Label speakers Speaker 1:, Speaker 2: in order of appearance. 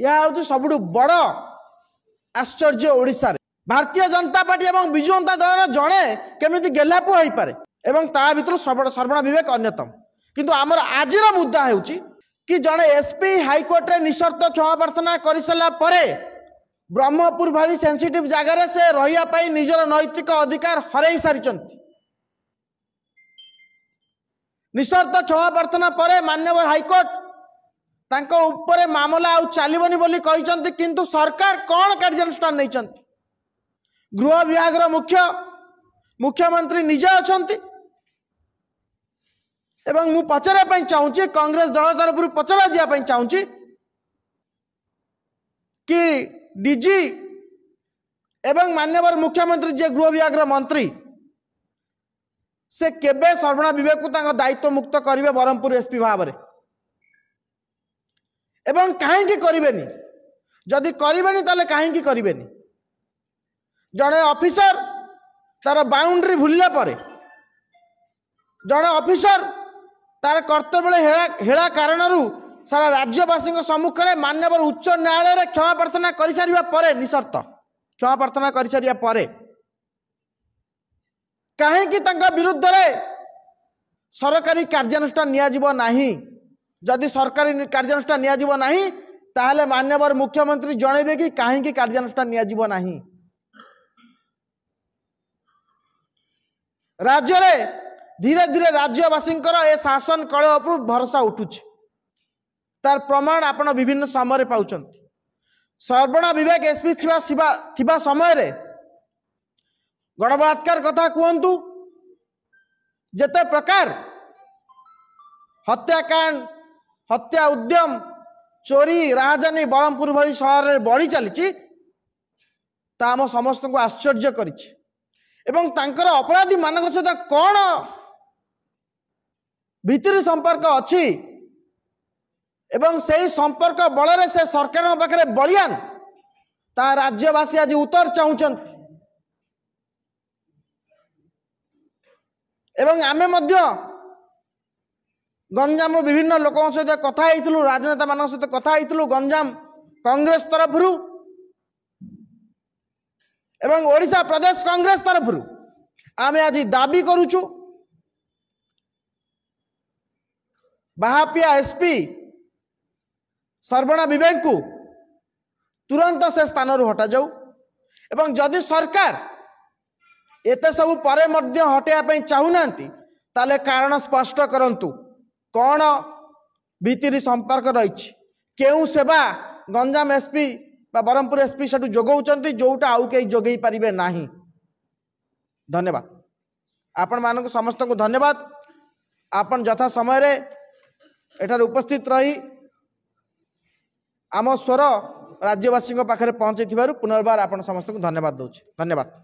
Speaker 1: यह हूँ सबुठ बड़ आश्चर्य ओडिशा रे भारतीय जनता पार्टी एवं विजु जनता दल जड़े केमी गेलापु हो पारे एवं ता भीतर श्रवण विवेक अन्यतम किंतु आमर आज मुद्दा है कि जड़े एसपी हाईकोर्ट रे निशर्त क्षमा प्रार्थना कर सारा परे ब्रह्मपुर भारी सेंसिटिव जगार से रही निजर नैतिक अधिकार हरई सारी निशर्त क्षमा प्रार्थना परे मान्यवर हाईकोर्ट तांको ऊपर मामला आउ चलबनी बोली कहते किंतु सरकार कौन कार्यानुष्ठान नहीं गृह विभाग मुख्यमंत्री निजे अच्छा एवं मु पचारे चाहूँगी कांग्रेस दल तरफ पचरा जावाई चाहूँगी कि डीजी एवं मान्यवर मुख्यमंत्री जे गृह विभाग मंत्री से केबे सर्वणा विवेक को दायित्व मुक्त करेंगे ब्रह्मपुर एसपी भाव में एवं कहीं करेनि जदि करेनि ताले कहीं करेनि जड़े ऑफिसर तार बाउंड्री भूलिला परे जड़े ऑफिसर तार कर्तव्य हेला कारण सारा राज्यवासी सम्मुख में मान्यवर उच्च न्यायालय क्षमा प्रार्थना कर सारिबा परे निशर्त क्षमा प्रार्थना कर सारिबा परे कहीं विरुद्ध में सरकारी कार्यानुष्ठान नियाजिबो नाही जदि सरकारी कार्यानुष्ठान नियाजिबो नाही ताहले मान्यवर मुख्यमंत्री जणेबे कि कहीं कार्यानुष्ठान नियाजिबो नाही राज्य रे धीरे धीरे राज्यवासी ए शासन कल उपर भरोसा उठुछि तार प्रमाण आपण विभिन्न समय पाउछंती सर्वणा विवेक एसपी थिबा समय रे गणबलात्कार कथा कहतु जेते प्रकार हत्याकांड हत्या उद्यम चोरी राजधानी ब्रह्मपुर भली सहर में बढ़ी चली आम समस्त को आश्चर्य करिछि एवं तांकर अपराधी मान सहित कौन भितरी संपर्क अच्छी एवं से संपर्क बल से सरकार पाखे बलियान ता राज्यवासी आज उत्तर चाहते एवं आमे मध्य गंजाम विभिन्न लोकों सहित कथा होइतिलु राजनेता मान सहित कथा होइतिलु गंजाम कांग्रेस तरफ एवं ओडिशा प्रदेश कांग्रेस तरफ आमे आज दाबी करूछु बाहापिया एसपी सर्वणा विवेक को तुरंत से स्थान हटा जाऊ एवं जदि सरकार एते सब परे मध्य हटाइबा चाहूना ताले कारण स्पष्ट करंतु कौन भितरी संपर्क रही केउ सेवा गंजाम एसपी ब्रह्मपुर एसपी से जोगाउछंती जोटा आउ कई जोगई पारिबे नाही। धन्यवाद आपण मानक समस्त को धन्यवाद आपण यथा समय रे एठार उपस्थित रही आम स्वर राज्यवासी पाखे पहुंचे पुनर्बार आपण समस्त को धन्यवाद दूची। धन्यवाद।